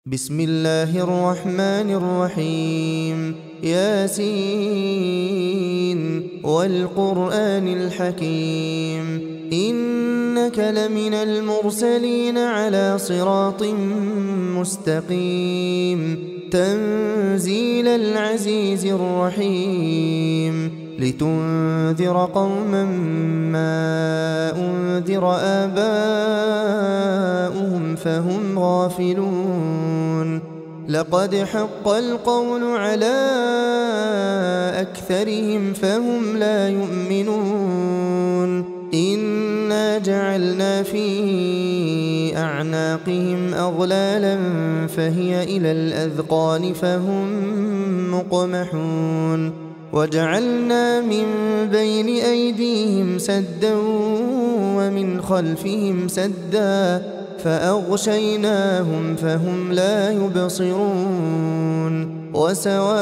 بسم الله الرحمن الرحيم. ياسين والقرآن الحكيم إنك لمن المرسلين على صراط مستقيم تنزيل العزيز الرحيم لتنذر قوما ما أنذر آباؤهم فهم غافلون. لقد حق القول على أكثرهم فهم لا يؤمنون. إنا جعلنا في أعناقهم أغلالا فهي إلى الأذقان فهم مقمحون. وجعلنا من بين أيديهم سدا ومن خلفهم سدا فأغشيناهم فهم لا يبصرون. وسواء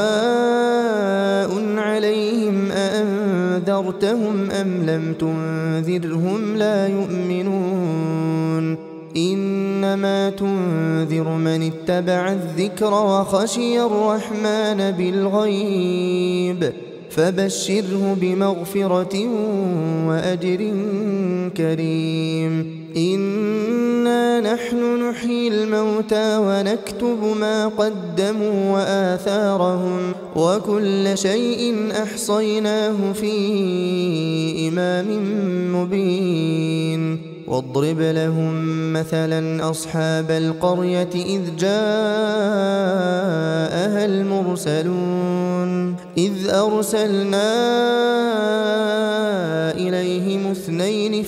عليهم أأنذرتهم أم لم تنذرهم لا يؤمنون. إنما تنذر من اتبع الذكر وخشي الرحمن بالغيب فبشره بمغفرة وأجر كريم. إنا نحن نحيي الموتى ونكتب ما قدموا وآثارهم وكل شيء أحصيناه في إمام مبين. واضرب لهم مثلا أصحاب القرية إذ جاءها المرسلون إذ أرسلنا إليهم اثنين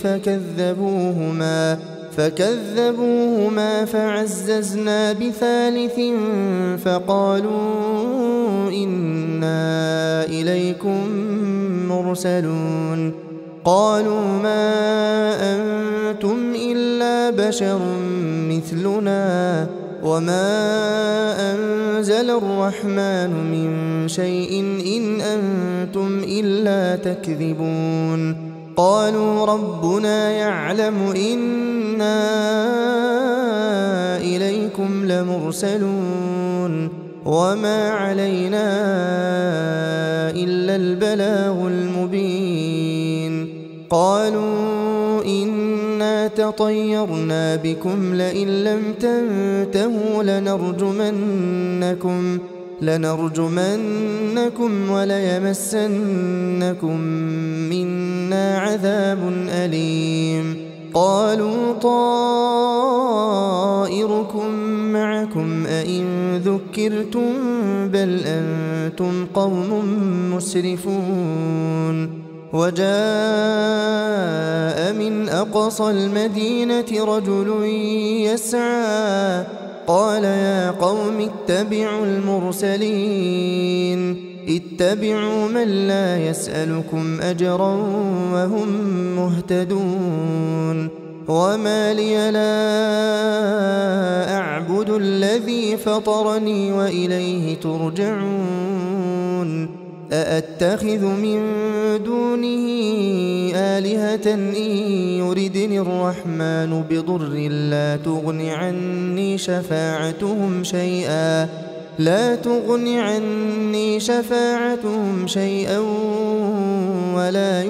فكذبوهما فعززنا بثالث فقالوا إنا إليكم مرسلون. قالوا ما أنتم إلا بشر مثلنا وما أنزل الرحمن من شيء إن أنتم إلا تكذبون. قالوا ربنا يعلم إنا إليكم لمرسلون وما علينا إلا البلاغ المبين. قالوا إنا تطيرنا بكم لئن لم تنتهوا لنرجمنكم وليمسنكم منا عذاب أليم. قالوا طائركم معكم أئن ذكرتم بل أنتم قوم مسرفون. وجاء من أقصى المدينة رجل يسعى قال يا قوم اتبعوا المرسلين اتبعوا من لا يسألكم أجرا وهم مهتدون. وما لي لا أعبد الذي فطرني وإليه ترجعون. أأتخذ من دونه آلهة إن يردني الرحمن بضر لا تغن عني شفاعتهم شيئا ولا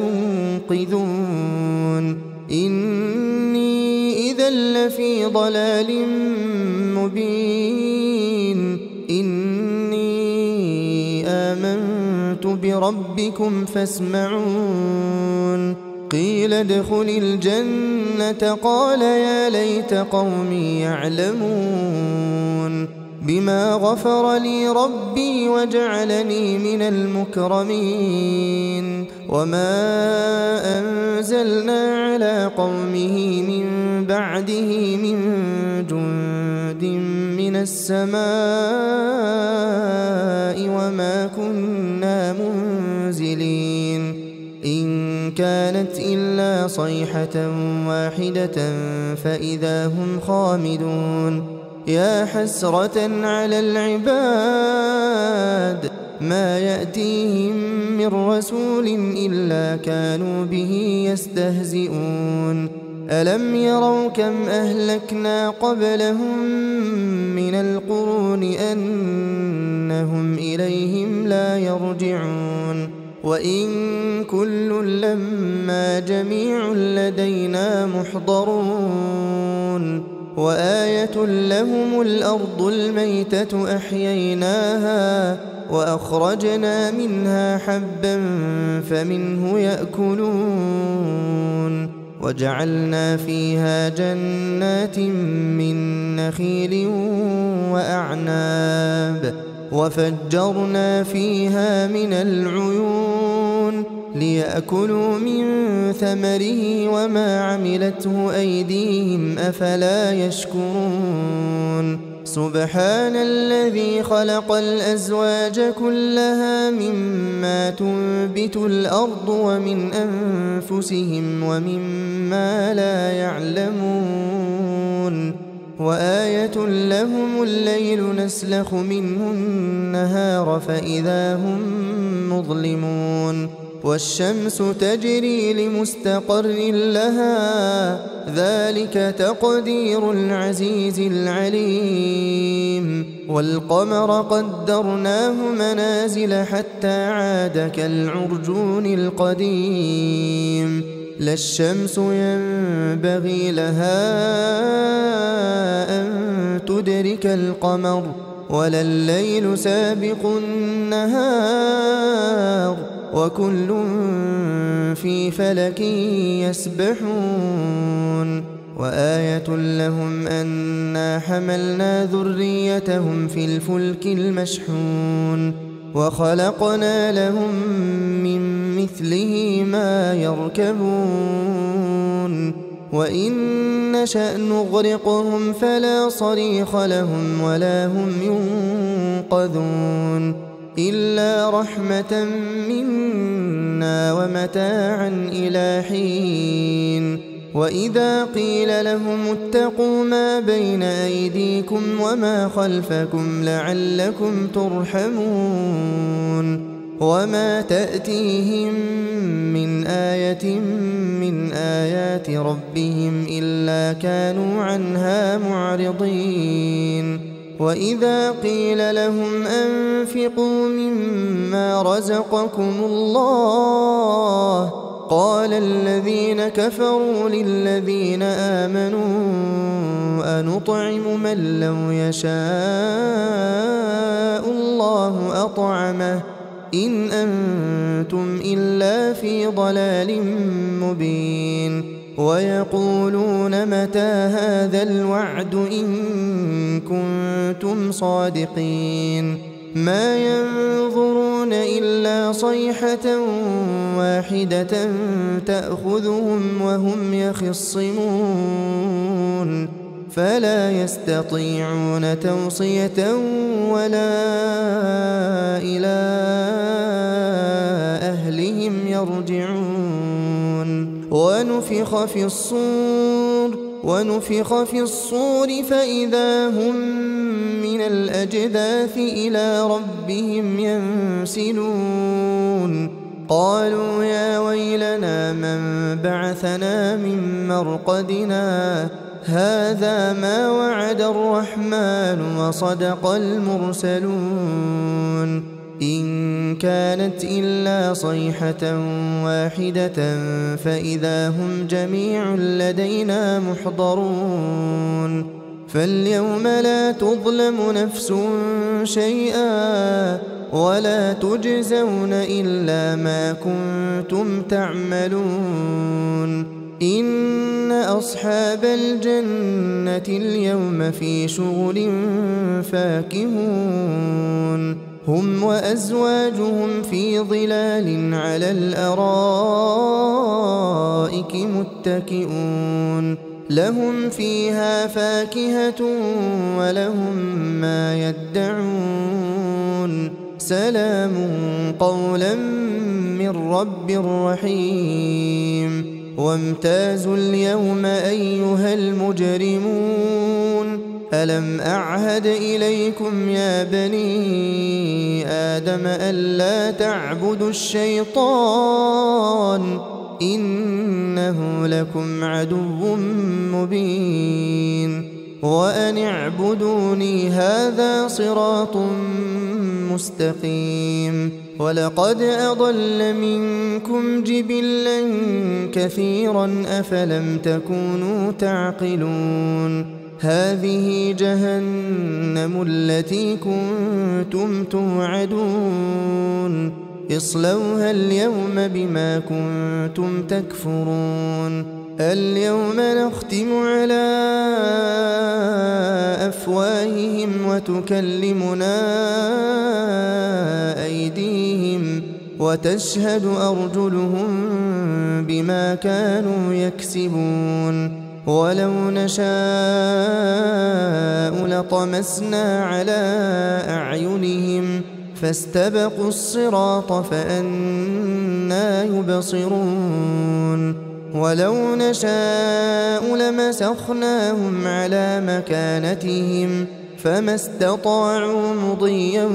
ينقذون. إني إذا لفي ضلال مبين. إني آمنت بربكم فاسمعون. قيل ادخل الجنة قال يا ليت قومي يعلمون بما غفر لي ربي وجعلني من المكرمين. وما أنزلنا على قومه من بعده من جند من السماء وما كنا منزلين. إن كانت إلا صيحة واحدة فإذا هم خامدون. يا حسرة على العباد ما يأتيهم من رسول إلا كانوا به يستهزئون. ألم يروا كم أهلكنا قبلهم من القرون البطون أنهم إليهم لا يرجعون وإن كل لما جميع لدينا محضرون وآية لهم الأرض الميتة أحييناها وأخرجنا منها حبا فمنه يأكلون وجعلنا فيها جنات من نخيل وأعناب وفجرنا فيها من العيون ليأكلوا من ثمره وما عملته أيديهم أفلا يشكرون سبحان الذي خلق الأزواج كلها مما تنبت الأرض ومن أنفسهم ومما لا يعلمون وآية لهم الليل نسلخ منه النهار فإذا هم مظلمون والشمس تجري لمستقر لها ذلك تقدير العزيز العليم والقمر قدرناه منازل حتى عاد كالعرجون القديم لا الشمس ينبغي لها أن تدرك القمر ولا الليل سابق النهار وكل في فلك يسبحون وآية لهم أنا حملنا ذريتهم في الفلك المشحون وخلقنا لهم من مثله ما يركبون وإن نشأ نغرقهم فلا صريخ لهم ولا هم ينقذون إلا رحمة منا ومتاعا إلى حين وإذا قيل لهم اتقوا ما بين أيديكم وما خلفكم لعلكم ترحمون وما تأتيهم من آية من آيات ربهم إلا كانوا عنها معرضين وإذا قيل لهم أنفقوا مما رزقكم الله قال الذين كفروا للذين آمنوا أنطعم من لو يشاء الله أطعمه إن أنتم إلا في ضلال مبين ويقولون متى هذا الوعد إن كنتم صادقين ما ينظرون إلا صيحة واحدة تأخذهم وهم يخصمون فلا يستطيعون توصية ولا إلى أهلهم يرجعون ونفخ في الصور فإذا هم من الأجداث إلى ربهم ينسلون قالوا يا ويلنا من بعثنا من مرقدنا هذا ما وعد الرحمن وصدق المرسلون إن كانت إلا صيحة واحدة فإذا هم جميع لدينا محضرون فاليوم لا تظلم نفس شيئا ولا تجزون إلا ما كنتم تعملون إن أصحاب الجنة اليوم في شغل فاكهون هم وأزواجهم في ظلال على الأرائك متكئون لهم فيها فاكهة ولهم ما يدعون سلام قولا من رب رحيم وامتازوا اليوم أيها المجرمون ألم أعهد إليكم يا بني آدم ألا تعبدوا الشيطان إنه لكم عدو مبين وأن اعبدوني هذا صراط مستقيم. ولقد أضل منكم جبلا كثيرا أفلم تكونوا تعقلون. هذه جهنم التي كنتم توعدون اصلوها اليوم بما كنتم تكفرون. اليوم نختم على أفواههم وتكلمنا أيديهم وتشهد أرجلهم بما كانوا يكسبون. ولو نشاء لطمسنا على أعينهم فاستبقوا الصراط فأنى يبصرون. ولو نشاء لمسخناهم على مكانتهم فما استطاعوا مضيا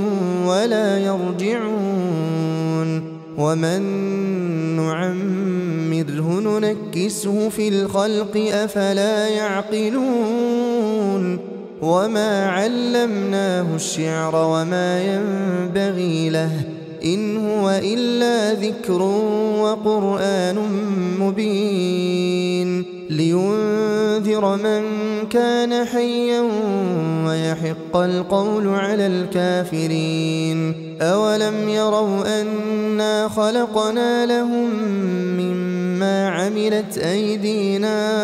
ولا يرجعون. ومن نعمره ننكسه في الخلق أفلا يعقلون. وما علمناه الشعر وما ينبغي له إن هو إلا ذكر وقرآن مبين لينذر من كان حيا ويحق القول على الكافرين. أولم يروا أنا خلقنا لهم مما عملت أيدينا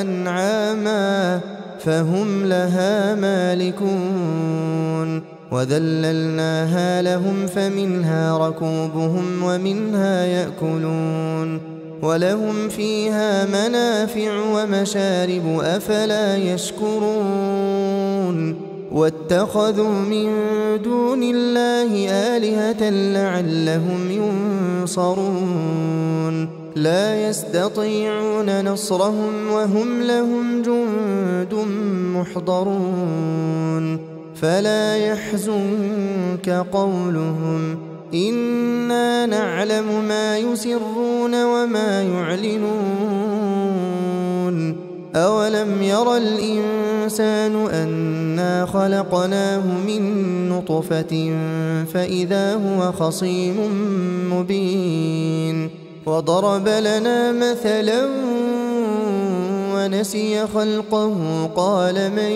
أنعاما فهم لها مالكون. وذللناها لهم فمنها ركوبهم ومنها يأكلون ولهم فيها منافع ومشارب أفلا يشكرون. واتخذوا من دون الله آلهة لعلهم ينصرون. لا يستطيعون نصرهم وهم لهم جند محضرون. فلا يحزنك قولهم إنا نعلم ما يسرون وما يعلنون. أولم ير الإنسان أنا خلقناه من نطفة فإذا هو خصيم مبين. وضرب لنا مثلا ونسي خلقه قال من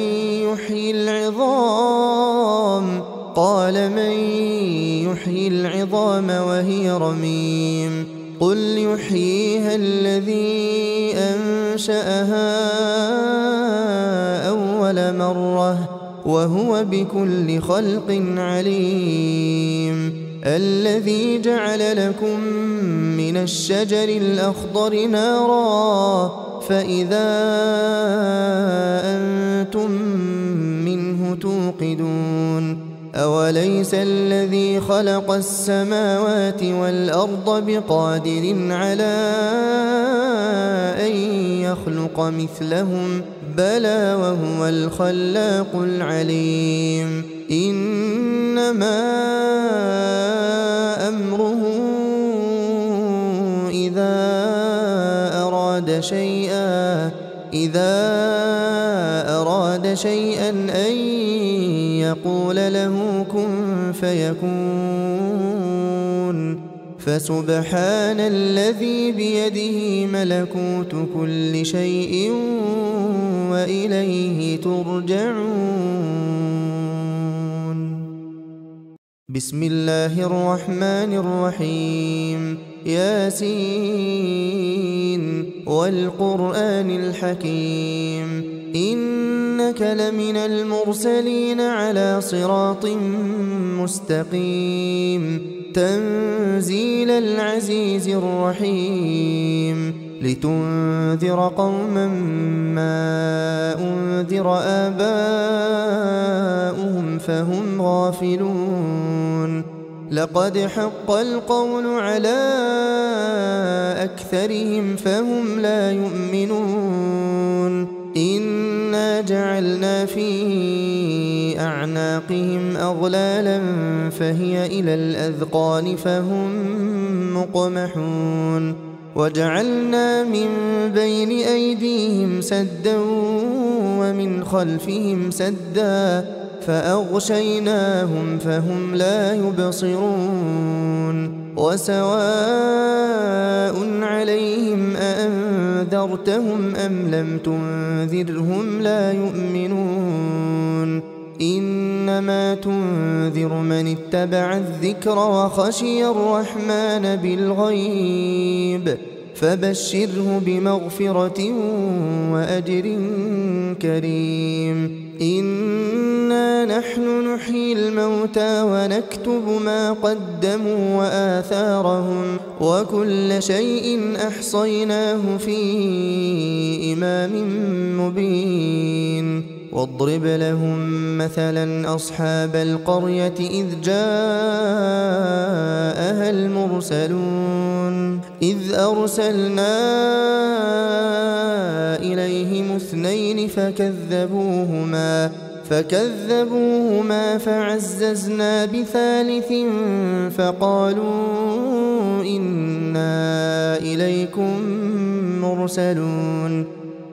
يحيي العظام وهي رميم قل يحييها الذي أنشأها أول مرة وهو بكل خلق عليم. الذي جعل لكم من الشجر الأخضر نارا فإذا أنتم منه توقدون. أوليس الذي خلق السماوات والأرض بقادر على أن يخلق مثلهم بلى وهو الخلاق العليم. إنما أمره إذا أراد شيئا أن يقول له كن فيكون. فسبحان الذي بيده ملكوت كل شيء وإليه ترجعون. بسم الله الرحمن الرحيم. ياسين والقرآن الحكيم إنك لمن المرسلين على صراط مستقيم تنزيل العزيز الرحيم لتنذر قوما ما أنذر آباؤهم فهم غافلون. لقد حق القول على أكثرهم فهم لا يؤمنون. إنا جعلنا في أعناقهم أغلالا فهي إلى الأذقان فهم مقمحون. وجعلنا من بين أيديهم سدا ومن خلفهم سدا فأغشيناهم فهم لا يبصرون وسواء عليهم أأنذرتهم أم لم تنذرهم لا يؤمنون إنما تنذر من اتبع الذكر وخشي الرحمن بالغيب فبشره بمغفرة وأجر كريم إنا نحن نحيي الموتى ونكتب ما قدموا وآثارهم وكل شيء أحصيناه في إمام مبين واضرب لهم مثلا أصحاب القرية إذ جاءها المرسلون إذ أرسلنا إليهم اثنين فكذبوهما فعززنا بثالث فقالوا إنا إليكم مرسلون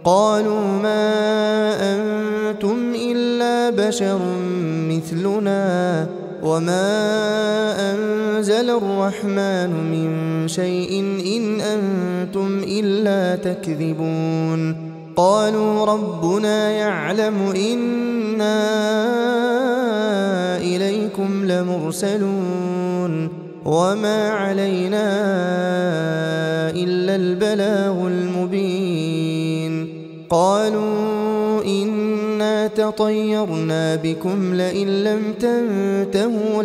قالوا ما أنتم إلا بشر مثلنا وما أنزل الرحمن من شيء إن أنتم إلا تكذبون قالوا ربنا يعلم إنا إليكم لمرسلون وما علينا إلا البلاغ المبين قالوا إنا تطيرنا بكم لئن لم تنتهوا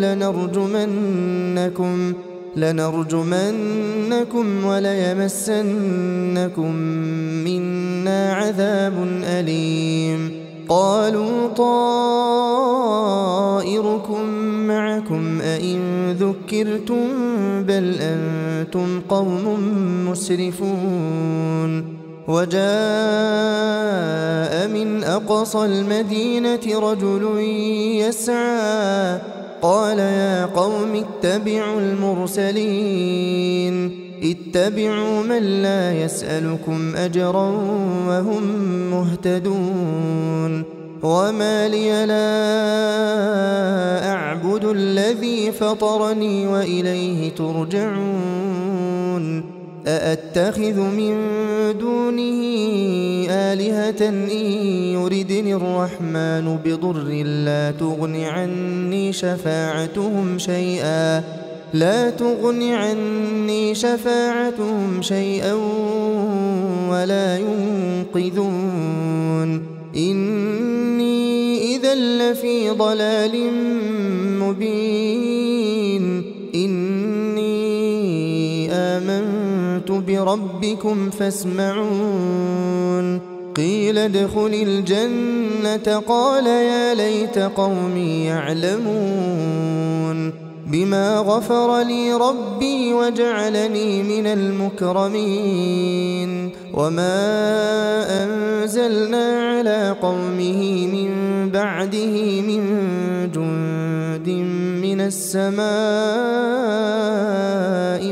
لنرجمنكم وليمسنكم منا عذاب أليم قالوا طائركم معكم أئن ذكرتم بل أنتم قوم مسرفون وجاء من أقصى المدينة رجل يسعى قال يا قوم اتبعوا المرسلين اتبعوا من لا يسألكم أجرا وهم مهتدون وما لي لا أعبد الذي فطرني وإليه ترجعون أأتخذ من دونه آلهة إن يردني الرحمن بضر لا تغن عني شفاعتهم شيئا ولا ينقذون إني إذا لفي ضلال مبين إني آمنت بربكم فاسمعون قيل ادخل الجنة قال يا ليت قومي يعلمون بما غفر لي ربي وجعلني من المكرمين وما أنزلنا على قومه من بعده من جند من السماء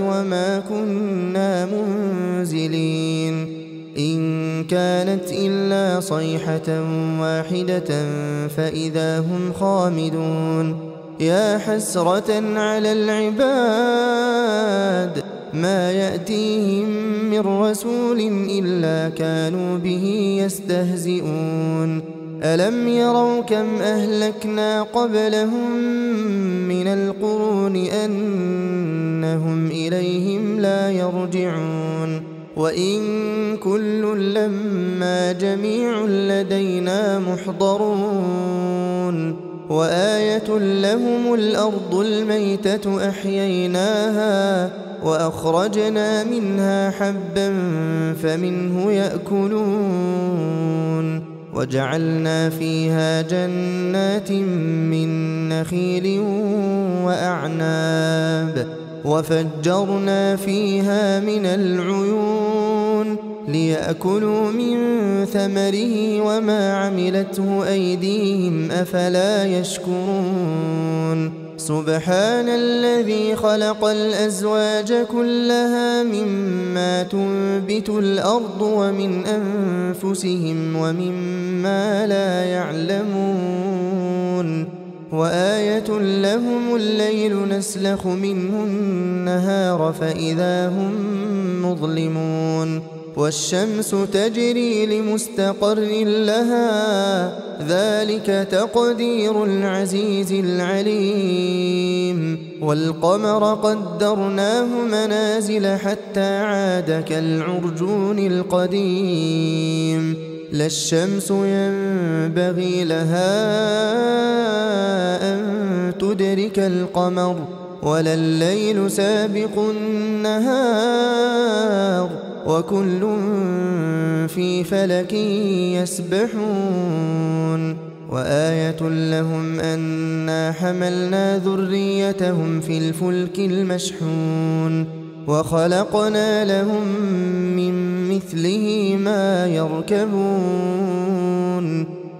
وما كنا منزلين إن كانت إلا صيحة واحدة فإذا هم خامدون يا حسرة على العباد ما يأتيهم من رسول إلا كانوا به يستهزئون ألم يروا كم أهلكنا قبلهم من القرون أنهم إليهم لا يرجعون وإن كل لما جميع لدينا محضرون وآية لهم الأرض الميتة أحييناها وأخرجنا منها حبا فمنه يأكلون وجعلنا فيها جنات من نخيل وأعناب وفجرنا فيها من العيون ليأكلوا من ثمره وما عملته أيديهم أفلا يشكرون سبحان الذي خلق الأزواج كلها مما تنبت الأرض ومن أنفسهم ومما لا يعلمون وآية لهم الليل نسلخ منه النهار فإذا هم مظلمون والشمس تجري لمستقر لها ذلك تقدير العزيز العليم والقمر قدرناه منازل حتى عاد كالعرجون القديم لا الشمس ينبغي لها أن تدرك القمر ولا الليل سابق النهار وكل في فلك يسبحون وآية لهم أنا حملنا ذريتهم في الفلك المشحون وخلقنا لهم من مثله ما يركبون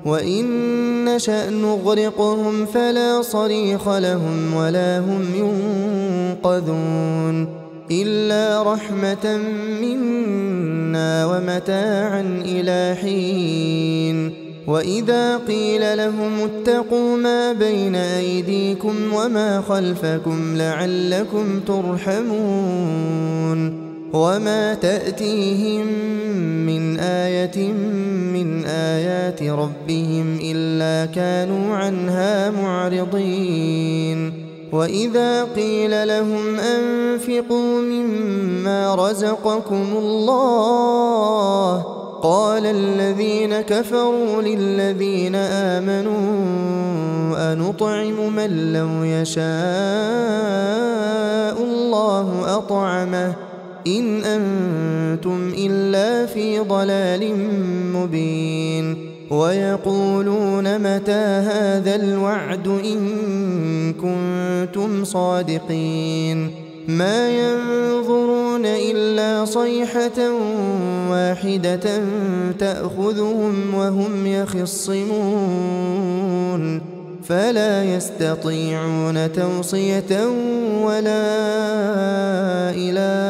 وإن نشأ نغرقهم فلا صريخ لهم ولا هم ينقذون إلا رحمة منا ومتاعا إلى حين وإذا قيل لهم اتقوا ما بين أيديكم وما خلفكم لعلكم ترحمون وما تأتيهم من آية من آيات ربهم إلا كانوا عنها معرضين وإذا قيل لهم أنفقوا مما رزقكم الله قال الذين كفروا للذين آمنوا أنطعم من لو يشاء الله أطعمه إن أنتم إلا في ضلال مبين ويقولون متى هذا الوعد إن كنتم صادقين ما ينظرون إلا صيحة واحدة تأخذهم وهم يخصمون فلا يستطيعون توصية ولا إلى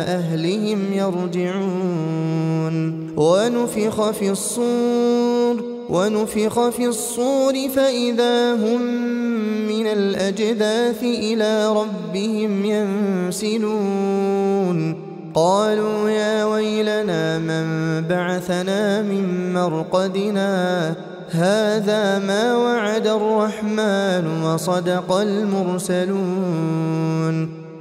أهلهم يرجعون ونفخ في الصور فإذا هم من الأجداث إلى ربهم ينسلون قالوا يا ويلنا من بعثنا من مرقدنا هذا ما وعد الرحمن وصدق المرسلون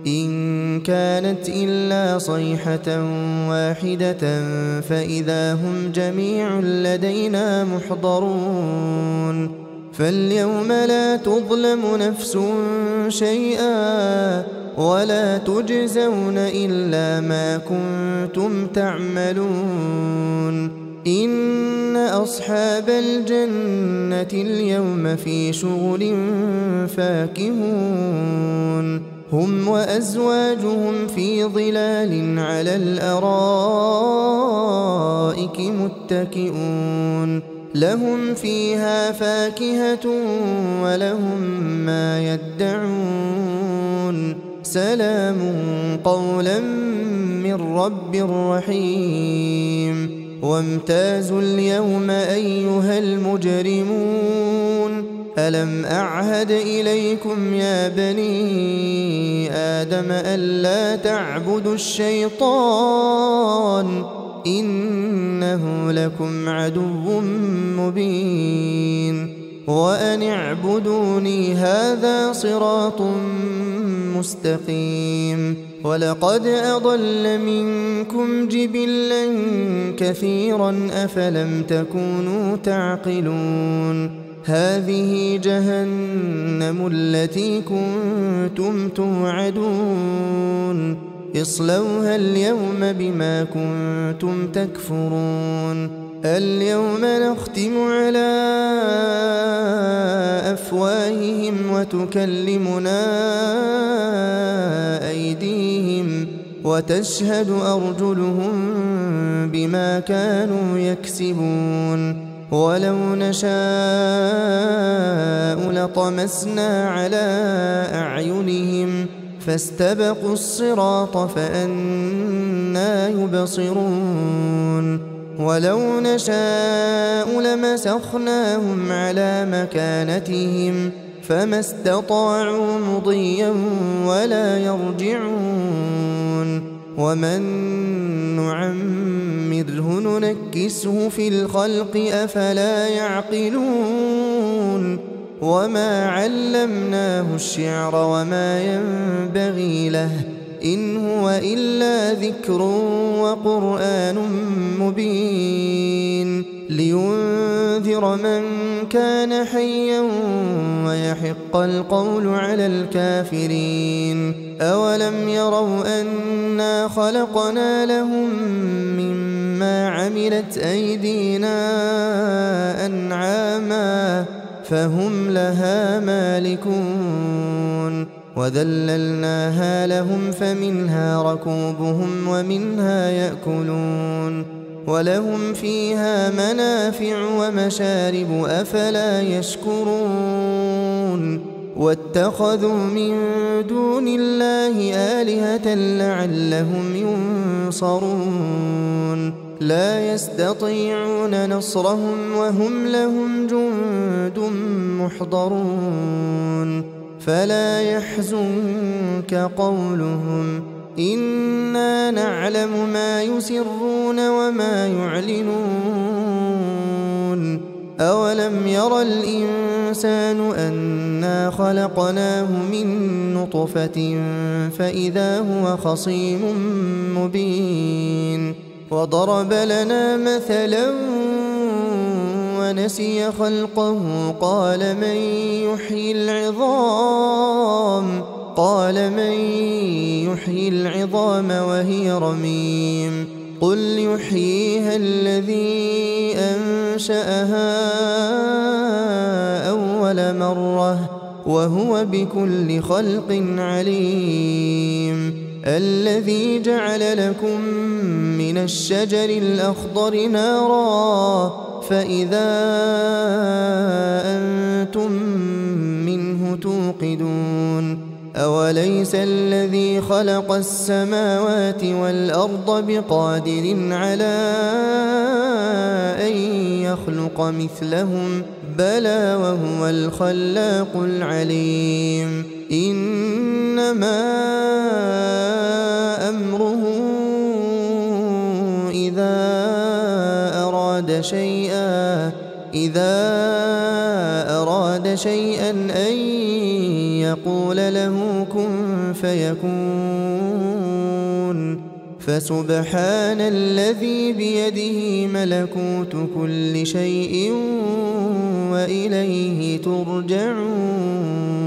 إن كانت إلا صيحة واحدة فإذا هم جميع لدينا محضرون فاليوم لا تظلم نفس شيئا ولا تجزون إلا ما كنتم تعملون إن أصحاب الجنة اليوم في شغل فاكهون هم وأزواجهم في ظلال على الأرائك متكئون لهم فيها فاكهة ولهم ما يدعون سلام قولا من رب رحيم وامتازوا اليوم أيها المجرمون ألم أعهد إليكم يا بني آدم ألا تعبدوا الشيطان إنه لكم عدو مبين وأن اعبدوني هذا صراط مستقيم ولقد أضل منكم جبلا كثيرا أفلم تكونوا تعقلون هذه جهنم التي كنتم توعدون اصلوها اليوم بما كنتم تكفرون اليوم نختم على أفواههم وتكلمنا أيديهم وتشهد أرجلهم بما كانوا يكسبون ولو نشاء لطمسنا على أعينهم فاستبقوا الصراط فأنى يبصرون ولو نشاء لمسخناهم على مكانتهم فما استطاعوا مضيا ولا يرجعون ومن نعمره ننكسه في الخلق أفلا يعقلون وما علمناه الشعر وما ينبغي له إن هو إلا ذكر وقرآن مبين لينذر من كان حيا ويحق القول على الكافرين أولم يروا أنا خلقنا لهم مما عملت أيدينا أنعاما فهم لها مالكون وذللناها لهم فمنها ركوبهم ومنها يأكلون ولهم فيها منافع ومشارب أفلا يشكرون واتخذوا من دون الله آلهة لعلهم ينصرون لا يستطيعون نصرهم وهم لهم جند محضرون فلا يحزنك قولهم إنا نعلم ما يسرون وما يعلنون أولم ير الإنسان أنا خلقناه من نطفة فإذا هو خصيم مبين وضرب لنا مثلا ونسي خلقه قال من يحيي العظام وهي رميم قل يحييها الذي أنشأها أول مرة وهو بكل خلق عليم الذي جعل لكم من الشجر الأخضر نارا فإذا أنتم منه توقدون أوليس الذي خلق السماوات والأرض بقادر على أن يخلق مثلهم بلى وهو الخلاق العليم إنما أمره إذا أراد شيئا أن يقول له كن فيكون فسبحان الذي بيده ملكوت كل شيء وإليه ترجعون